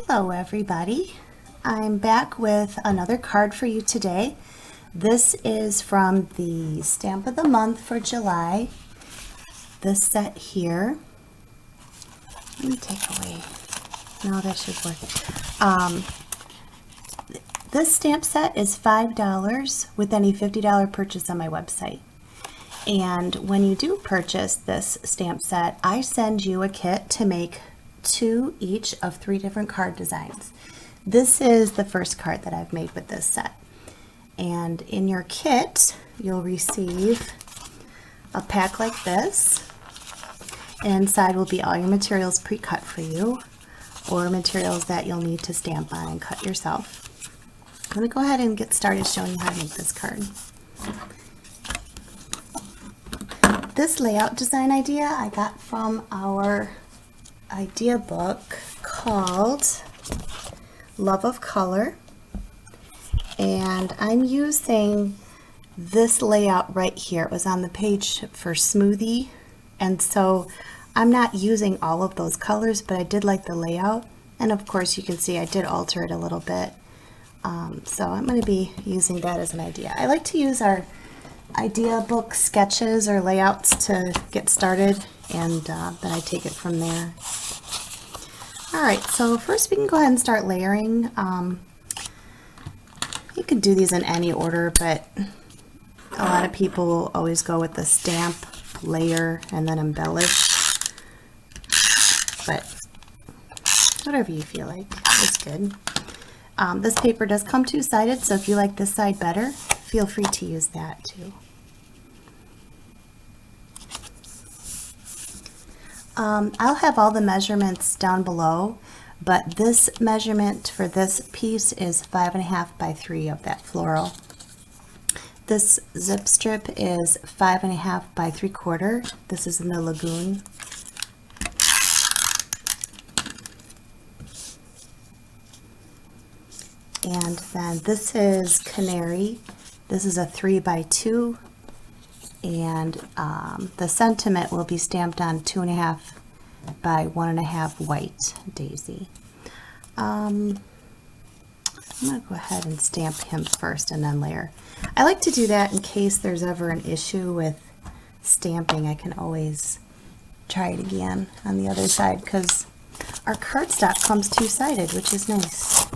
Hello everybody. I'm back with another card for you today. This is from the Stamp of the Month for July. This set here. Let me take away. No, that should work. This stamp set is $5 with any $50 purchase on my website. And when you do purchase this stamp set, I send you a kit to make 2 each of 3 different card designs. This is the first card that I've made with this set. And in your kit, you'll receive a pack like this. Inside will be all your materials pre-cut for you, or materials that you'll need to stamp on and cut yourself. I'm going to go ahead and get started showing you how to make this card. This layout design idea I got from our idea book called Love of Color, and I'm using this layout right here. It was on the page for Smoothie, and so I'm not using all of those colors, but I did like the layout, and of course you can see I did alter it a little bit. So I'm going to be using that as an idea. I like to use our idea book sketches or layouts to get started, and then I take it from there. Alright, so first we can go ahead and start layering. You could do these in any order, but a lot of people always go with the stamp, layer, and then embellish. But whatever you feel like, it's good. This paper does come 2-sided, so if you like this side better, feel free to use that too. I'll have all the measurements down below, but this measurement for this piece is 5.5 by 3 of that floral. This zip strip is 5.5 by 3/4. This is in the Lagoon. And then this is Canary. This is a 3 by 2, and the sentiment will be stamped on 2.5 by 1.5 white daisy. I'm going to go ahead and stamp him first and then layer. I like to do that in case there's ever an issue with stamping. I can always try it again on the other side because our cardstock comes 2-sided, which is nice.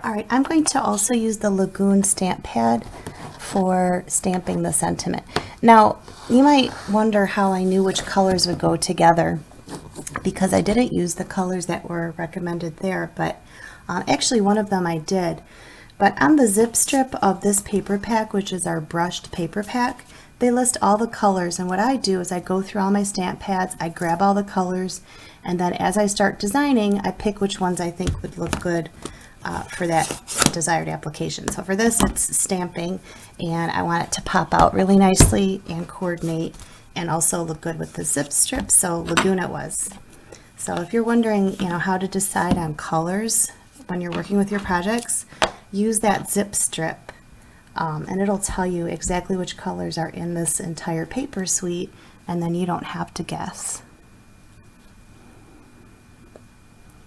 Alright, I'm going to also use the Lagoon stamp pad for stamping the sentiment. Now, you might wonder how I knew which colors would go together, because I didn't use the colors that were recommended there, but actually one of them I did. But on the zip strip of this paper pack, which is our brushed paper pack, they list all the colors, and what I do is I go through all my stamp pads, I grab all the colors, and then as I start designing, I pick which ones I think would look good for that desired application. So for this, it's stamping, and I want it to pop out really nicely and coordinate and also look good with the zip strip, so Lagoon it was. So if you're wondering, how to decide on colors when you're working with your projects, use that zip strip, and it'll tell you exactly which colors are in this entire paper suite, and then you don't have to guess.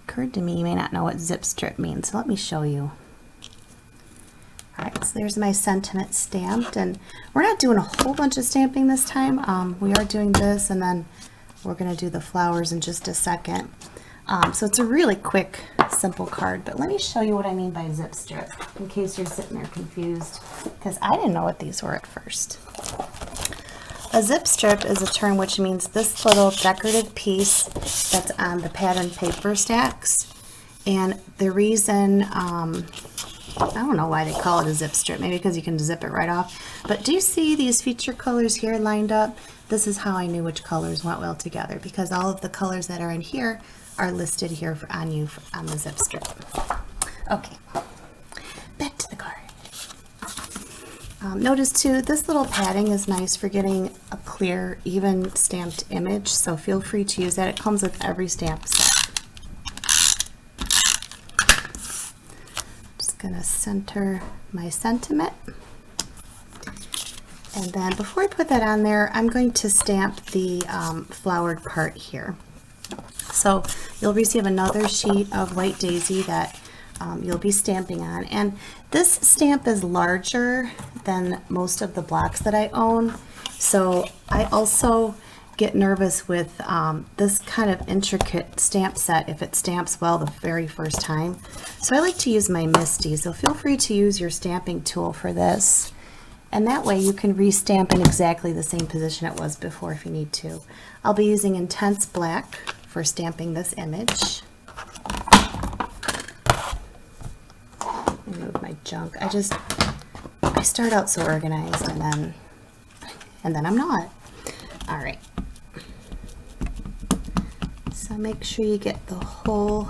Occurred to me you may not know what zip strip means, so let me show you. Alright, so there's my sentiment stamped, and we're not doing a whole bunch of stamping this time. We are doing this, and then we're going to do the flowers in just a second. So it's a really quick, simple card, but let me show you what I mean by zip strip, in case you're sitting there confused, because I didn't know what these were at first. A zip strip is a term which means this little decorative piece that's on the pattern paper stacks. And the reason, I don't know why they call it a zip strip, maybe because you can zip it right off. But do you see these feature colors here lined up? This is how I knew which colors went well together, because all of the colors that are in here are listed here on the zip strip. Okay, back to the card. Notice too, this little padding is nice for getting a clear, even stamped image, so feel free to use that. It comes with every stamp set. Just going to center my sentiment. And then before I put that on there, I'm going to stamp the flowered part here. So you'll receive another sheet of White Daisy that you'll be stamping on. And this stamp is larger than most of the blocks that I own. So I also get nervous with this kind of intricate stamp set if it stamps well the very first time. So I like to use my MISTI. So feel free to use your stamping tool for this. And that way you can re-stamp in exactly the same position it was before if you need to. I'll be using Intense Black for stamping this image. Remove my junk. I start out so organized and then I'm not. All right. So make sure you get the whole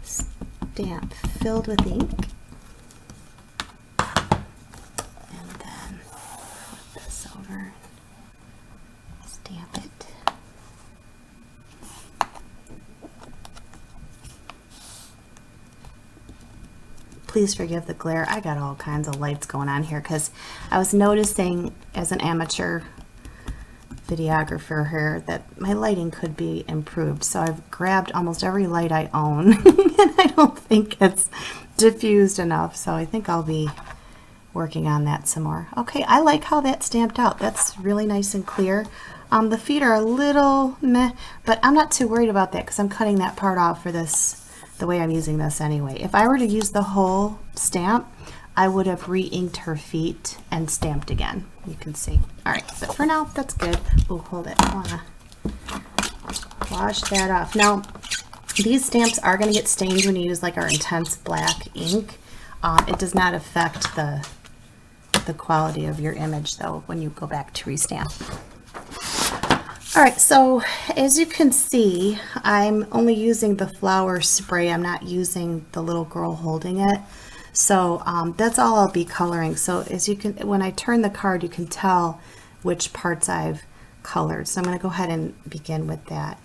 stamp filled with ink. And then flip this over, stamp it. Please forgive the glare. I got all kinds of lights going on here because I was noticing as an amateur videographer here that my lighting could be improved. So I've grabbed almost every light I own and I don't think it's diffused enough. So I think I'll be working on that some more. Okay, I like how that's stamped out. That's really nice and clear. The feet are a little meh, but I'm not too worried about that because I'm cutting that part off for this the way I'm using this anyway. If I were to use the whole stamp, I would have re-inked her feet and stamped again. You can see. All right, but for now, that's good. Oh, hold it. I want to wash that off. Now, these stamps are going to get stained when you use like our Intense Black ink. It does not affect the quality of your image though when you go back to restamp. All right, so as you can see, I'm only using the flower spray. I'm not using the little girl holding it. So that's all I'll be coloring. So as you can, when I turn the card, you can tell which parts I've colored. So I'm going to go ahead and begin with that.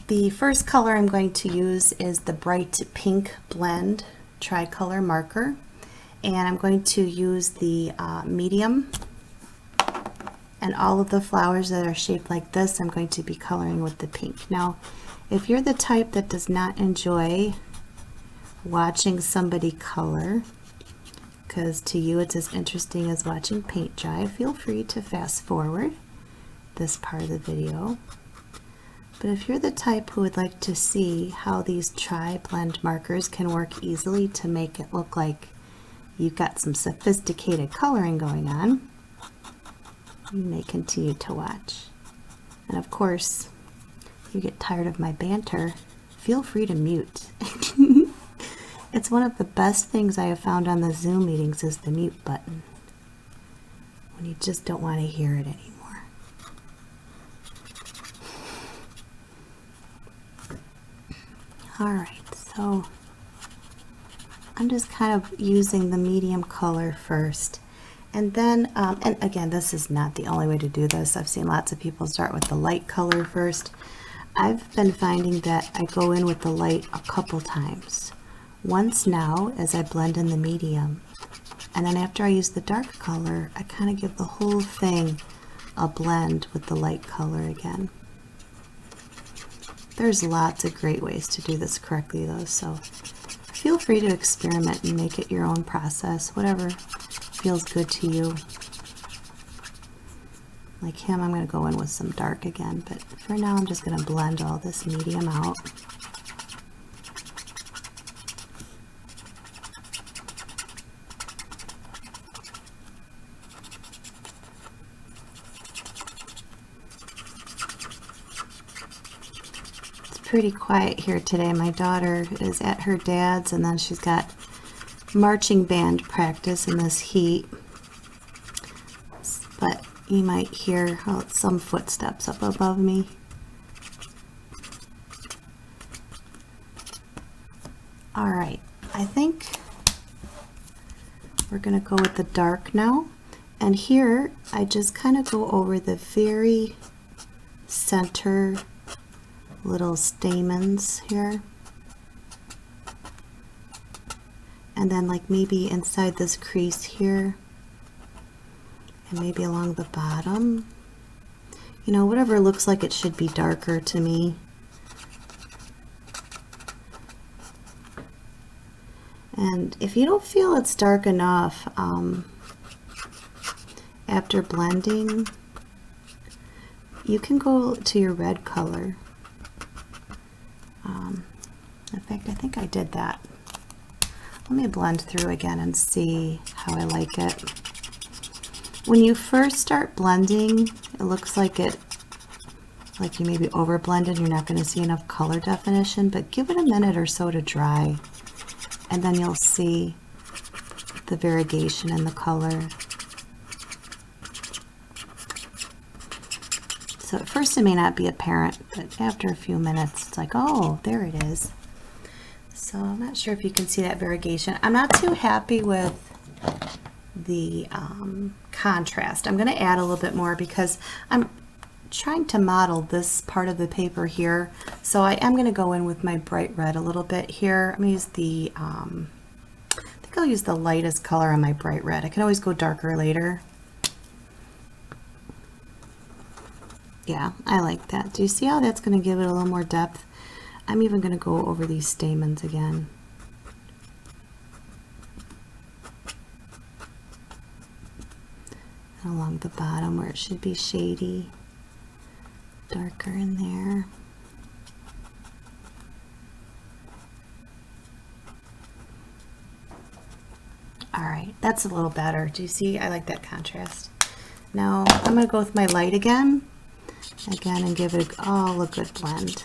The first color I'm going to use is the Bright Pink Blend Tricolor marker. And I'm going to use the medium. And all of the flowers that are shaped like this, I'm going to be coloring with the pink. Now, if you're the type that does not enjoy watching somebody color, because to you it's as interesting as watching paint dry, feel free to fast forward this part of the video. But if you're the type who would like to see how these tri-blend markers can work easily to make it look like you've got some sophisticated coloring going on, you may continue to watch. And of course, if you get tired of my banter, feel free to mute. It's one of the best things I have found on the Zoom meetings is the mute button, when you just don't want to hear it anymore. All right, so I'm just kind of using the medium color first. And then, and again, this is not the only way to do this. I've seen lots of people start with the light color first. I've been finding that I go in with the light a couple times. Once now as I blend in the medium, and then after I use the dark color, I kind of give the whole thing a blend with the light color again. There's lots of great ways to do this correctly though, so feel free to experiment and make it your own process, whatever feels good to you. Like him, I'm going to go in with some dark again, but for now I'm just going to blend all this medium out. It's pretty quiet here today. My daughter is at her dad's and then she's got marching band practice in this heat, but you might hear some footsteps up above me. All right, I think we're gonna go with the dark now, and here I just kind of go over the very center little stamens here. And then like maybe inside this crease here, and maybe along the bottom. You know, whatever looks like it should be darker to me, And if you don't feel it's dark enough after blending, you can go to your red color. In fact, I think I did that. Let me blend through again and see how I like it. When you first start blending, it looks like you maybe over blended. You're not going to see enough color definition, but give it a minute or so to dry, and then you'll see the variegation in the color. So at first it may not be apparent, but after a few minutes it's like, oh, there it is. So I'm not sure if you can see that variegation. I'm not too happy with the contrast. I'm going to add a little bit more because I'm trying to model this part of the paper here. So I am going to go in with my bright red a little bit here. I'm going to use the, I think I'll use the lightest color on my bright red. I can always go darker later. Yeah, I like that. Do you see how that's going to give it a little more depth? I'm even going to go over these stamens again. And along the bottom where it should be shady, darker in there. All right, that's a little better. Do you see? I like that contrast. Now I'm going to go with my light again and give it all a good blend.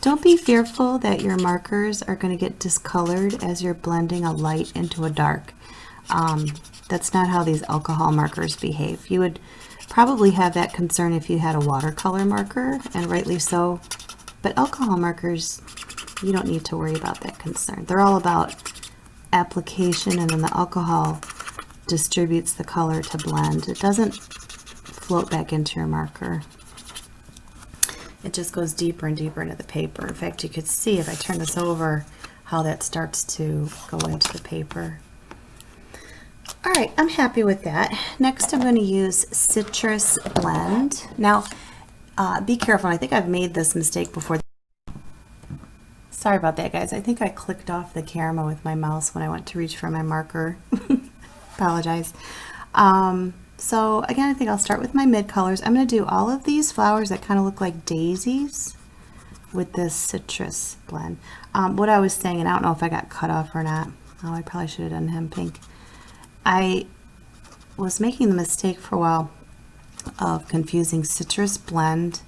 Don't be fearful that your markers are going to get discolored as you're blending a light into a dark. That's not how these alcohol markers behave. You would probably have that concern if you had a watercolor marker, and rightly so, but alcohol markers, you don't need to worry about that concern. They're all about application, and then the alcohol distributes the color to blend. It doesn't float back into your marker. It just goes deeper and deeper into the paper. In fact, you could see if I turn this over how that starts to go into the paper. All right, I'm happy with that. Next, I'm going to use Citrus Blend. Now, be careful. I think I've made this mistake before. Sorry about that, guys. I think I clicked off the camera with my mouse when I went to reach for my marker. Apologize. So again, I think I'll start with my mid colors. I'm going to do all of these flowers that kind of look like daisies with this Citrus Blend. What I was saying, and I don't know if I got cut off or not. Oh, I probably should have done him pink. I was making the mistake for a while of confusing Citrus Blend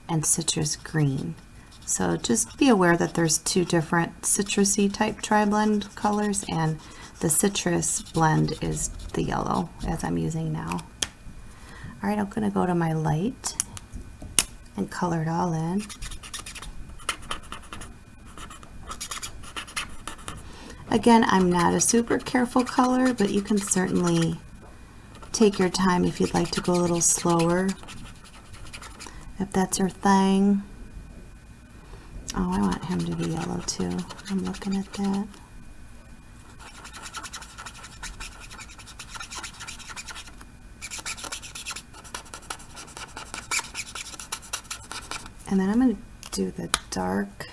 and Citrus Green. So just be aware that there's two different citrusy type tri-blend colors, and the Citrus Blend is the yellow as I'm using now. All right, I'm going to go to my light and color it all in. Again, I'm not a super careful color, but you can certainly take your time if you'd like to go a little slower, if that's your thing. Oh, I want him to be yellow too. I'm looking at that. And then I'm going to do the dark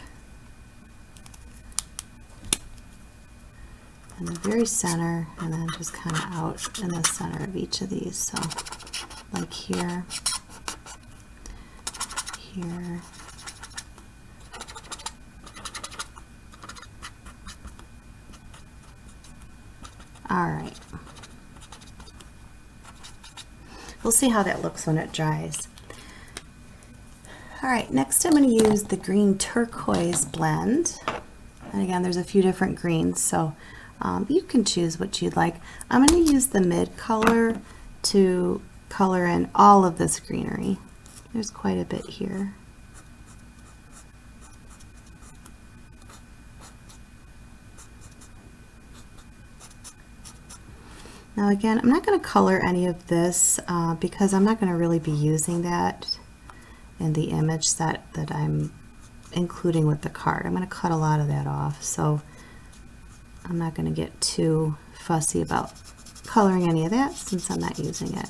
in the very center, and then just kind of out in the center of each of these. So like here, here, all right. We'll see how that looks when it dries. All right, next I'm going to use the green turquoise blend. And again, there's a few different greens, so you can choose what you'd like. I'm going to use the mid color to color in all of this greenery. There's quite a bit here. Now again, I'm not going to color any of this because I'm not going to really be using that in the image that I'm including with the card. I'm going to cut a lot of that off, so I'm not going to get too fussy about coloring any of that since I'm not using it.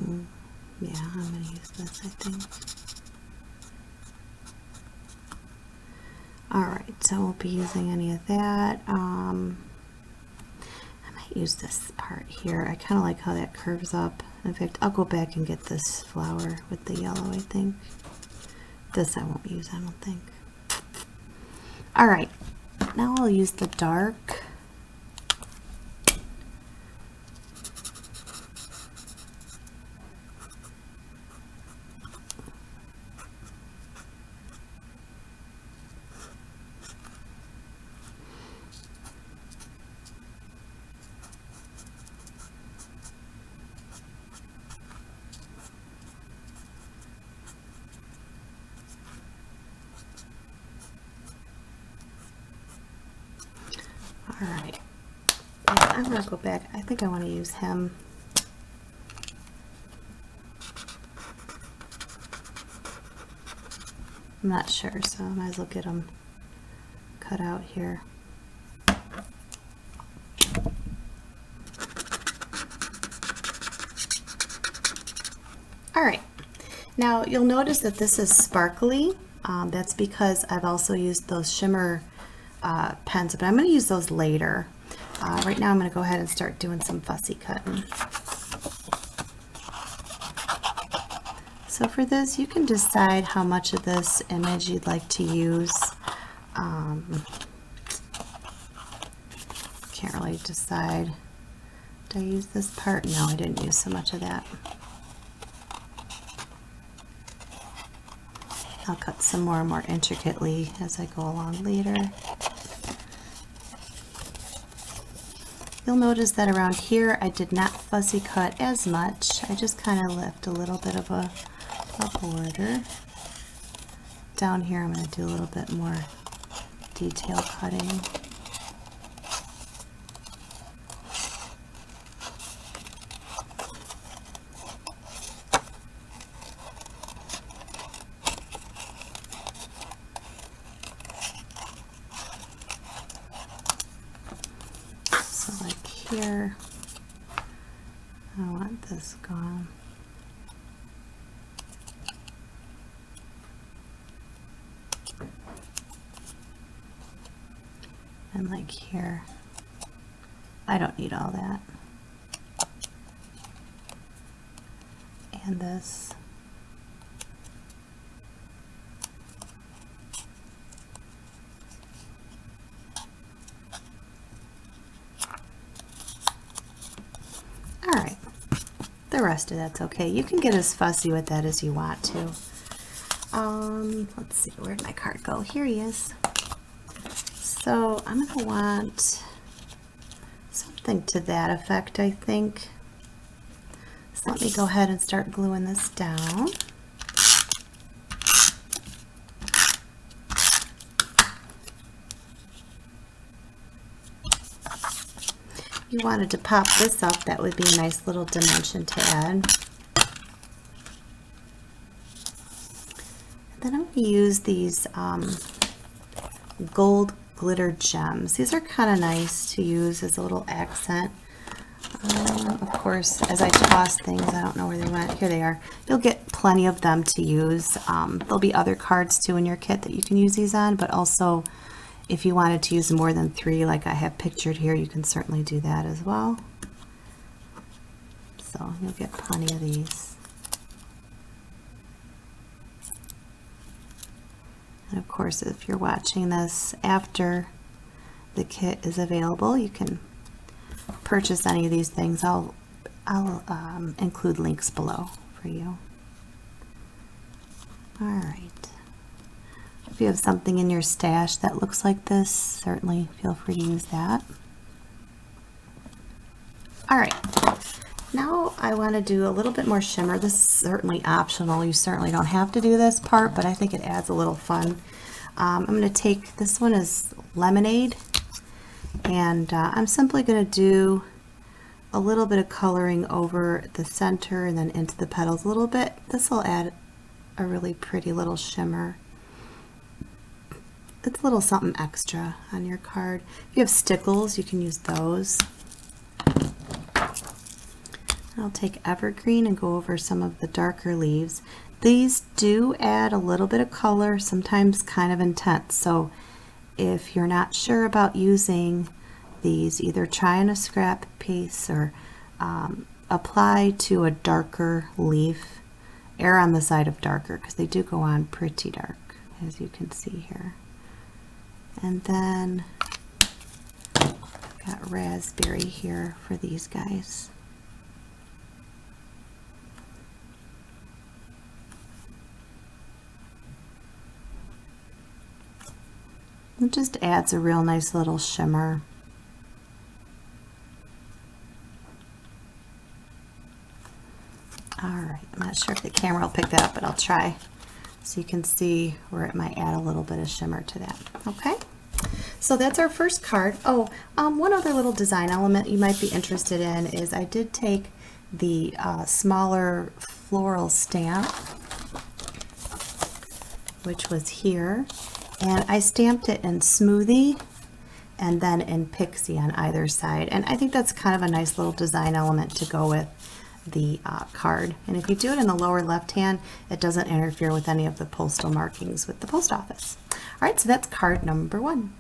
Yeah, I'm going to use this, I think. Alright, so I won't be using any of that. I might use this part here. I kind of like how that curves up. In fact, I'll go back and get this flower with the yellow, I think. This I won't use, I don't think. Alright, now I'll use the dark. Alright, I'm going to go back. I think I want to use him. I'm not sure, so I might as well get him cut out here. Alright, now you'll notice that this is sparkly. That's because I've also used those shimmer pens, but I'm going to use those later. Right now I'm going to go ahead and start doing some fussy cutting. So for this, you can decide how much of this image you'd like to use. Can't really decide. Did I use this part? No, I didn't use so much of that. I'll cut some more intricately as I go along later. You'll notice that around here I did not fussy cut as much. I just kind of left a little bit of a border. Down here I'm going to do a little bit more detail cutting. So like here, I want this gone. And like here, I don't need all that. And this. All right, the rest of that's okay. You can get as fussy with that as you want to. Let's see, where'd my card go? Here he is. So I'm going to want something to that effect, I think. So let me go ahead and start gluing this down. If you wanted to pop this up, that would be a nice little dimension to add. And then I'm going to use these gold glitter gems. These are kind of nice to use as a little accent. Of course, as I toss things, I don't know where they went. Here they are. You'll get plenty of them to use. There'll be other cards too in your kit that you can use these on, but also if you wanted to use more than 3 like I have pictured here, you can certainly do that as well. So you'll get plenty of these. And of course, if you're watching this after the kit is available, you can purchase any of these things. I'll include links below for you. All right. If you have something in your stash that looks like this, certainly feel free to use that. All right. Now I want to do a little bit more shimmer. This is certainly optional. You certainly don't have to do this part, but I think it adds a little fun. I'm going to take, this one is Lemonade, and I'm simply going to do a little bit of coloring over the center and then into the petals a little bit. This will add a really pretty little shimmer. It's a little something extra on your card. If you have stickles, you can use those. I'll take evergreen and go over some of the darker leaves. These do add a little bit of color, sometimes kind of intense. So if you're not sure about using these, either try on a scrap piece or apply to a darker leaf. Err on the side of darker because they do go on pretty dark, as you can see here. And then I've got raspberry here for these guys. It just adds a real nice little shimmer. Alright, I'm not sure if the camera will pick that up, but I'll try so you can see where it might add a little bit of shimmer to that. Okay, so that's our first card. Oh, one other little design element you might be interested in is I did take the smaller floral stamp, which was here, and I stamped it in Smoothie and then in Pixie on either side. And I think that's kind of a nice little design element to go with the card. And if you do it in the lower left hand, it doesn't interfere with any of the postal markings with the post office. All right, so that's card number 1.